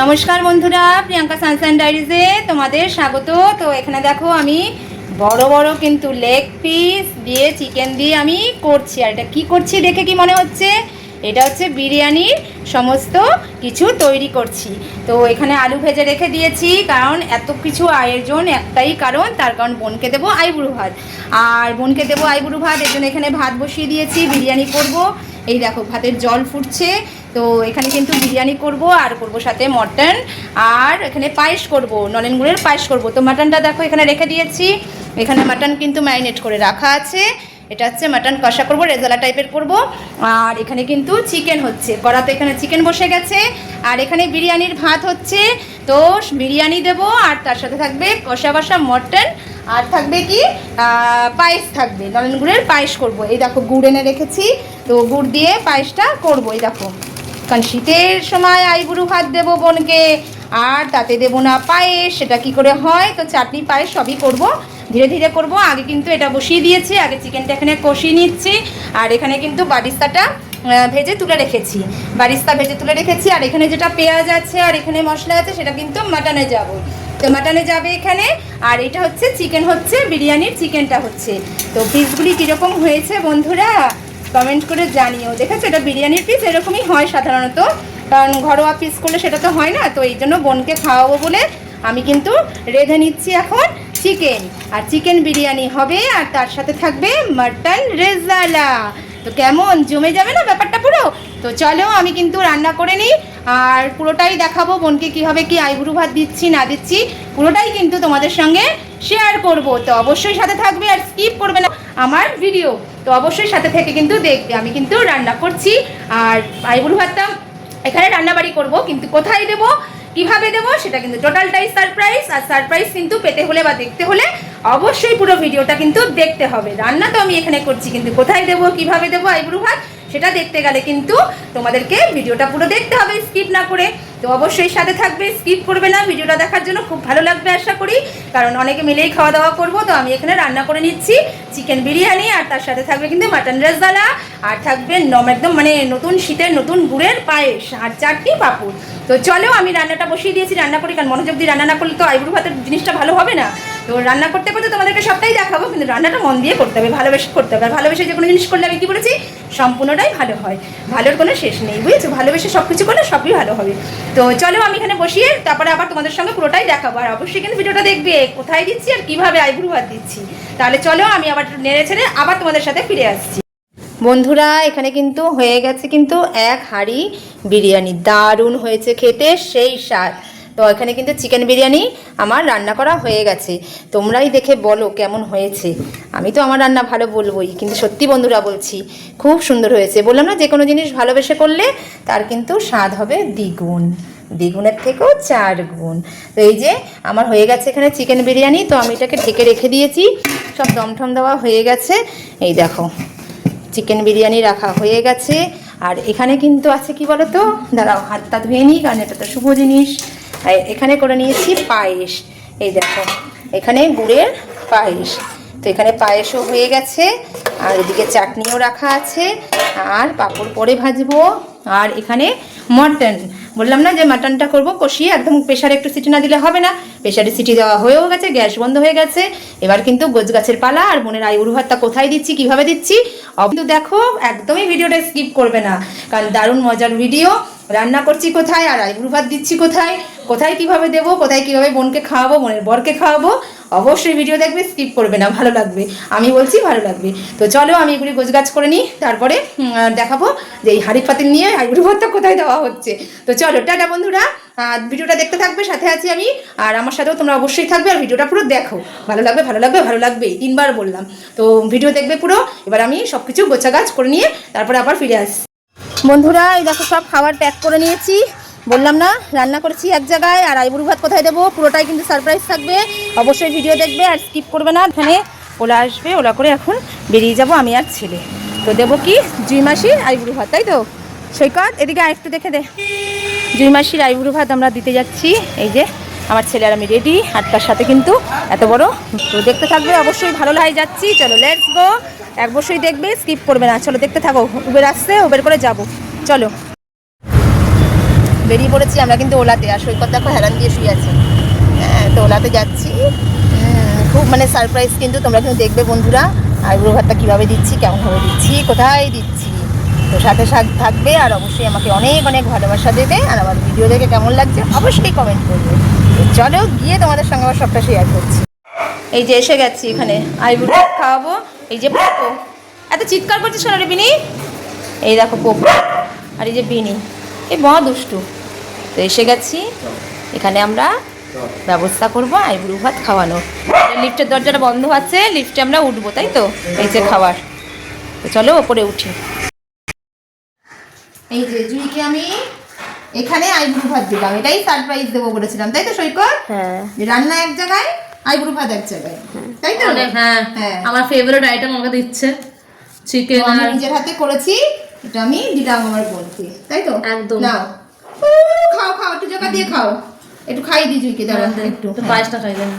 নমস্কার বন্ধুরা, প্রিয়াঙ্কা সানশাইন ডায়েরিজে তোমাদের স্বাগত। তো এখানে দেখো আমি বড় বড় কিন্তু লেগ পিস দিয়ে চিকেন দিয়ে আমি করছি। আর এটা কী করছি দেখে কি মনে হচ্ছে? এটা হচ্ছে বিরিয়ানির সমস্ত কিছু তৈরি করছি। তো এখানে আলু ভেজে রেখে দিয়েছি, কারণ এত কিছু আয়োজন একটাই কারণ, তার কারণ বোনকে দেবো আইবুড়ো ভাত। আর বোনকে দেবো আইবুড়ো ভাত, এর জন্য এখানে ভাত বসিয়ে দিয়েছি, বিরিয়ানি করব। এই দেখো ভাতের জল ফুটছে। তো এখানে কিন্তু বিরিয়ানি করব, আর করব সাথে মটন, আর এখানে পায়েস করব, নলেন গুড়ের পায়েস করব। তো মাটনটা দেখো এখানে রেখে দিয়েছি। এখানে মাটন কিন্তু ম্যারিনেট করে রাখা আছে। এটা হচ্ছে মাটন কষা করব, রেজালা টাইপের করব। আর এখানে কিন্তু চিকেন হচ্ছে, কড়াতে এখানে চিকেন বসে গেছে। আর এখানে বিরিয়ানির ভাত হচ্ছে। তো বিরিয়ানি দেবো, আর তার সাথে থাকবে কষা কষা মটন, আর থাকবে কি পায়েস থাকবে, নলেন গুড়ের পায়েস করব। এই দেখো গুড় এনে রেখেছি, তো গুড় দিয়ে পায়েসটা করব। এই দেখো, কারণ শীতের সময় আইবুড়ো ভাত দেবো বোনকে, আর তাতে দেবো না পায়েস, সেটা কি করে হয়? তো চাটনি পায়েস সবই করব, ধীরে ধীরে করব। আগে কিন্তু এটা বসিয়ে দিয়েছি, আগে চিকেনটা এখানে কষিয়ে নিচ্ছি। আর এখানে কিন্তু বারিস্তাটা ভেজে তুলে রেখেছি, বারিস্তা ভেজে তুলে রেখেছি। আর এখানে যেটা পেঁয়াজ আছে আর এখানে মশলা আছে, সেটা কিন্তু মাটনে যাবো, তো মাটনে যাবে এখানে। আর এটা হচ্ছে চিকেন, হচ্ছে বিরিয়ানির চিকেনটা হচ্ছে। তো পিসগুলি কীরকম হয়েছে বন্ধুরা কমেন্ট করে জানিও। দেখেছো, এটা বিরিয়ানির পিস এরকমই হয় সাধারণত, কারণ ঘরোয়া পিস করলে সেটা তো হয় না। তো এই জন্য বোনকে খাওয়াবো বলে আমি কিন্তু রেঁধে নিচ্ছি এখন চিকেন। আর চিকেন বিরিয়ানি হবে, আর তার সাথে থাকবে মাটন রেজালা। তো কেমন জমে যাবে না ব্যাপারটা পুরো? তো চলো আমি কিন্তু রান্না করে নিই, আর পুরোটাই দেখাবো বোনকে কীভাবে কি আইবুড়ো ভাত দিচ্ছি না দিচ্ছি, পুরোটাই কিন্তু তোমাদের সঙ্গে শেয়ার করব। তো অবশ্যই সাথে থাকবে, আর স্কিপ করবে না আমার ভিডিও। তো অবশ্যই সাথে থেকে কিন্তু দেখবে আমি কিন্তু রান্না করছি। আর আইবুড়ো ভাতটা এখানে রান্নাবাড়ি করব, কিন্তু কোথায় দেবো, কিভাবে দেবো, সেটা কিন্তু টোটালটাই সারপ্রাইজ। আর সারপ্রাইজ কিন্তু পেতে হলে বা দেখতে হলে অবশ্যই পুরো ভিডিওটা কিন্তু দেখতে হবে। রান্না তো আমি এখানে করছি, কিন্তু কোথায় দেবো, কিভাবে দেবো আইবুড়ো ভাত, সেটা দেখতে গেলে কিন্তু তোমাদেরকে ভিডিওটা পুরো দেখতে হবে, স্কিপ না করে। তো অবশ্যই সাথে থাকবে, স্কিপ করবে না। ভিডিওটা দেখার জন্য খুব ভালো লাগবে আশা করি, কারণ অনেকে মিলেই খাওয়া দাওয়া করবো। তো আমি এখানে রান্না করে নিচ্ছি চিকেন বিরিয়ানি, আর তার সাথে থাকবে কিন্তু মাটন রেজালা, আর থাকবে একদম মানে নতুন শীতের নতুন গুড়ের পায়েস, আর চাটনি পাঁপড়। তো চলো আমি রান্নাটা বসিয়ে দিয়েছি, রান্না করি, কারণ মনোযোগ দিয়ে রান্না না করলে তো আইবুড়ো ভাতের জিনিসটা ভালো হবে না। তো রান্না করতে করতে তোমাদেরকে সবটাই দেখাবো, কিন্তু রান্নাটা মন দিয়ে করতে হবে, ভালোবেসে করতে হবে। আর ভালোবেসে যে কোনো জিনিস করলে আমি কী বলেছি, সম্পূর্ণটাই ভালো হয়, ভালোর কোনো শেষ নেই, বুঝেছো? ভালোবেসে সব কিছু করলে সবই ভালো হবে। তো চলো আমি এখানে বসিয়ে তারপরে আবার তোমাদের সঙ্গে পুরোটাই দেখাবো। আর অবশ্যই কিন্তু ভিডিওটা দেখবে কোথায় দিচ্ছি আর কীভাবে আইবুড়ো ভাত দিচ্ছি। তাহলে চলো আমি আবার নেড়ে ছেড়ে আবার তোমাদের সাথে ফিরে আসছি। বন্ধুরা এখানে কিন্তু হয়ে গেছে কিন্তু এক হাঁড়ি বিরিয়ানি, দারুণ হয়েছে খেতে, সেই স্বাদ। তো এখানে কিন্তু চিকেন বিরিয়ানি আমার রান্না করা হয়ে গেছে। তোমরাই দেখে বলো কেমন হয়েছে। আমি তো আমার রান্না ভালো বলবোই, কিন্তু সত্যি বন্ধুরা বলছি খুব সুন্দর হয়েছে। বললাম না, যে কোনো জিনিস ভালোবেসে করলে তার কিন্তু স্বাদ হবে দ্বিগুণ, দ্বিগুণের থেকেও 4 গুণ। তো এই যে আমার হয়ে গেছে এখানে চিকেন বিরিয়ানি। তো আমি এটাকে ঢেকে রেখে দিয়েছি, সব দমঠম দেওয়া হয়ে গেছে। এই দেখো চিকেন বিরিয়ানি রাখা হয়ে গেছে। আর এখানে কিন্তু আছে কি বলো তো, দাঁড়াও হাতটা ধুয়ে নিই, কারণ এটা তো শুভ জিনিস। এখানে করে নিয়েছি পায়েস। এই দেখো এখানে গুড়ের পায়েস। তো এখানে পায়েসও হয়ে গেছে, আর এদিকে চাটনিও রাখা আছে, আর পাঁপড় পরে ভাজবো। আর এখানে মটন, বললাম না যে মাটনটা করবো কষিয়ে, একদম প্রেশারে একটু সিটি না দিলে হবে না। প্রেশারে সিটি দেওয়া হয়েও গেছে, গ্যাস বন্ধ হয়ে গেছে। এবার কিন্তু গোছ গাছের পালা। আর বোনের আইবুড়ো ভাতটা কোথায় দিচ্ছি, কিভাবে দিচ্ছি, কিন্তু দেখো একদমই ভিডিওটা স্কিপ করবে না, কারণ দারুণ মজার ভিডিও। রান্না করছি কোথায়, আর আইবুড়ো ভাত দিচ্ছি কোথায়, কোথায় কিভাবে দেবো, কোথায় কিভাবে বোনকে খাওয়াবো, বোনের বরকে খাওয়াবো, অবশ্যই ভিডিও দেখবে, স্কিপ করবে না, ভালো লাগবে, আমি বলছি ভালো লাগবে। তো চলো আমি এগুলি গোছগাছ করে নিই, তারপরে দেখাবো যে এই হাঁড়ি পাতিল নিয়ে আইবুড়ো ভাতটা কোথায় দেওয়া হচ্ছে। তো চলো টাটা বন্ধুরা, ভিডিওটা দেখতে থাকবে, সাথে আছি আমি, আর আমার সাথেও তোমরা অবশ্যই থাকবে। আর ভিডিওটা পুরো দেখো, ভালো লাগবে, ভালো লাগবে, ভালো লাগবে, 3বার বললাম। তো ভিডিও দেখবে পুরো। এবার আমি সব কিছু গোছাগাছ করে নিয়ে তারপরে আবার ফিরে আসছি। বন্ধুরা এই দেখো সব খাবার প্যাক করে নিয়েছি, বললাম না রান্না করেছি এক জায়গায়। আর আইবুড়ো ভাত কোথায় দেবো পুরোটাই কিন্তু সারপ্রাইজ থাকবে, অবশ্যই ভিডিও দেখবে আর স্কিপ করবে না। এখানে ওলা আসবে, ওলা করে এখন বেরিয়ে যাব আমি আর ছেলে। তো দেবো কি জুই মাসির আইবুড়ো ভাত, তাই তো সৈকত? এদিকে আরেকটু দেখে দে, জুই মাসির আইবুড়ো ভাত আমরা দিতে যাচ্ছি। এই যে আমার ছেলে আর আমি রেডি, আর তার সাথে কিন্তু এত বড়। তো দেখতে থাকবে, অবশ্যই ভালো লাগে যাচ্ছি। চলো লেটস গো, অবশ্যই দেখবে, স্কিপ করবে না। চলো দেখতে থাকো, উবের আসছে, উবের করে যাব। চলো বেরিয়ে পড়েছি আমরা কিন্তু ওলাতে। আর সৈকত দেখো হেলান দিয়ে শুয়ে আছে। হ্যাঁ, তো ওলাতে যাচ্ছি। খুব মানে সারপ্রাইজ কিন্তু, তোমরা কিন্তু দেখবে বন্ধুরা আইবুড়ো ভাতটা কীভাবে দিচ্ছি, কেমনভাবে দিচ্ছি, কোথায় দিচ্ছি। তো সাথে থাকবে আর অবশ্যই আমাকে অনেক অনেক ভালোবাসা দেবে। আর আমার ভিডিও দেখে কেমন লাগছে অবশ্যই কমেন্ট করবে। তো চলো গিয়ে তোমাদের সঙ্গে আবার সবটা শেয়ার করছি। এই যে এসে গেছি এখানে, আইবুড়ো ভাত খাওয়াবো। এই যে পোপো, এত চিৎকার করছিস শোনো রে বিনি। এই দেখো পোপো, আর এই যে বিনি, এই বড় দুষ্টু। তো এসে গেছি এখানে, আমরা ব্যবস্থা করবো আইবুড়ো ভাত খাওয়ানোর। লিফটের দরজাটা বন্ধ আছে, লিফটে আমরা উঠবো, তাই তো? এই যে খাবার। তো চলো ওপরে উঠি। এই যে জুইকে আমি এখানে আইবুড়ো ভাত দিলাম, এটাই সারপ্রাইজ দেবো বলেছিলাম, তাই তো সৈকত? হ্যাঁ, রান্না এক জায়গায়, আইবুড়ো ভাত এক জায়গায়, তাই তো? হ্যাঁ হ্যাঁ, আমার ফেভারিট আইটেম আমাকে দিচ্ছে চিকেন। আমি নিজের হাতে করেছি, এটা আমি দিলাম আমার বোনকে, তাই তো? একদম। নাও খাও খাও, একটু জায়গা দিয়ে খাও, একটু খাই দি জুইকে, দাঁড়া একটু পায়েসটা খাই দেন।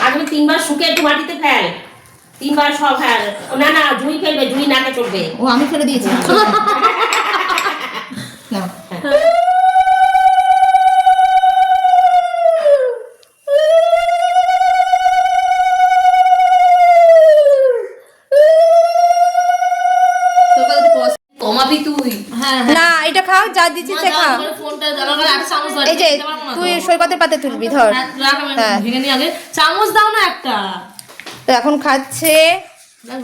আজ আমি 3 বার শুকে একটু মাটিতে ফেল, 3 বার সব ফেল। না না, জুই ফেলবে, জুই নাকে চড়বে। ও আমি ফেলে দিয়েছি না। কমাবি তুই? হ্যাঁ না এটা খাও, যা দিচ্ছি সে খা। ফোনটা দাও না, একটা চামচ দাও। এই যে তুই সৈকতের পাতে তুলবি, ধর। হ্যাঁ, ভেঙে নি আগে, চামচ দাও না একটা। তো এখন খাচ্ছে।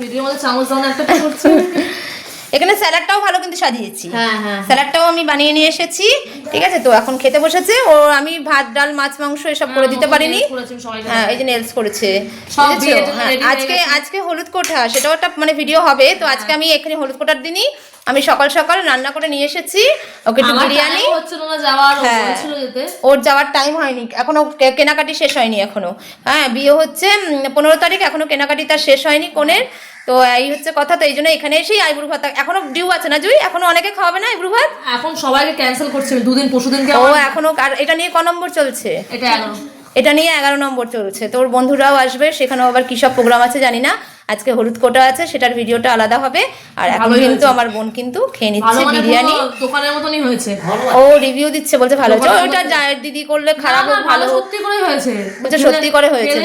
ভিডিওর মধ্যে চামচ দাও না একটা, কি করছে? এখানে স্যালাডটাও ভালো কিন্তু সাজিয়েছি। হ্যাঁ হ্যাঁ, স্যালাডটাও আমি বানিয়ে নিয়ে এসেছি, ঠিক আছে? তো এখন খেতে বসেছে ও। আমি ভাত ডাল মাছ মাংস এসব করে দিতে পারিনি। হ্যাঁ, এই যে নেলস করেছে। আজকে হলুদ কোঠা, সেটাও একটা মানে ভিডিও হবে। তো আজকে আমি এখানে হলুদ কোঠার দিনই আমি সকাল সকাল রান্না করে নিয়ে এসেছি ওকে একটু বিরিয়ানি। ওর যাওয়ার টাইম হয়নি এখনো, কেনাকাটি শেষ হয়নি এখনো। হ্যাঁ, বিয়ে হচ্ছে 15 তারিখ, এখনো কেনাকাটি তার শেষ হয়নি কোনের। তো এই হচ্ছে কথা। তো এই জন্য এখানে এসেই আইবুড়ো ভাত এখনো ডিউ আছে না জুই? এখনো অনেকে খাওয়াবে না আইবুড়ো ভাত? এখন সবাইকে ক্যান্সেল করছে, 2 দিন পরশু দিন। ও এখনো। আর এটা নিয়ে ক নম্বর চলছে? এটা নিয়ে 11 নম্বর চলছে। তোর বন্ধুরাও আসবে, সেখানেও আবার কি সব প্রোগ্রাম আছে জানি না। আজকে হলুদ কোটা আছে, সেটার ভিডিওটা আলাদা হবে। আর এখন কিন্তু আমার বোন কিন্তু খেয়ে নিচ্ছে বিরিয়ানি, দোকানের মতনই হয়েছে। ও রিভিউ দিচ্ছে, বলছে ভালো হয়েছে। ওটা দিদি করলে খারাপ হোক ভালো, সত্যি করে হয়েছে, বলছে সত্যি করে হয়েছে।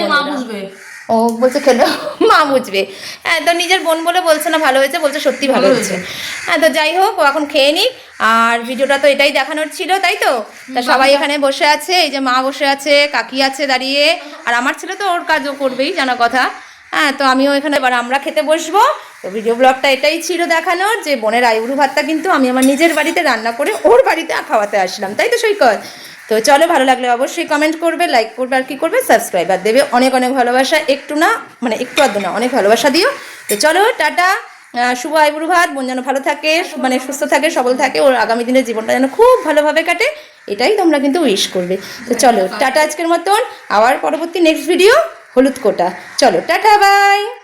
ও বলছে খেলে মা বুঝবে। হ্যাঁ, তো নিজের বোন বলে বলছে না ভালো হয়েছে, বলছে সত্যি ভালো হয়েছে। হ্যাঁ, তো যাই হোক, ও এখন খেয়ে নিক। আর ভিডিওটা তো এটাই দেখানোর ছিল, তাই তো? তা সবাই এখানে বসে আছে, এই যে মা বসে আছে, কাকি আছে দাঁড়িয়ে, আর আমার ছেলে তো ওর কাজও করবেই, জানা কথা। হ্যাঁ, তো আমিও এখানে, এবার আমরা খেতে বসবো। তো ভিডিও ব্লগটা এটাই ছিল দেখানোর, যে বোনের আইবুড়ো ভাতটা কিন্তু আমি আমার নিজের বাড়িতে রান্না করে ওর বাড়িতে খাওয়াতে আসলাম, তাই তো সৈকত? তো চলো, ভালো লাগলে অবশ্যই কমেন্ট করবে, লাইক করবে, আর কি করবে, সাবস্ক্রাইবার দেবে। অনেক অনেক ভালোবাসা, একটু না মানে একটু আধ না, অনেক ভালোবাসা দিও। তো চলো টাটা, শুভ আইবুড়ো ভাত। বোন যেন ভালো থাকে, মানে সুস্থ থাকে, সবল থাকে, ওর আগামী দিনের জীবনটা যেন খুব ভালোভাবে কাটে, এটাই তোমরা কিন্তু উইশ করবে। তো চলো টাটা আজকের মতন, আবার পরবর্তী নেক্সট ভিডিও হলুদ কোটা। চলো টাটা, বাই।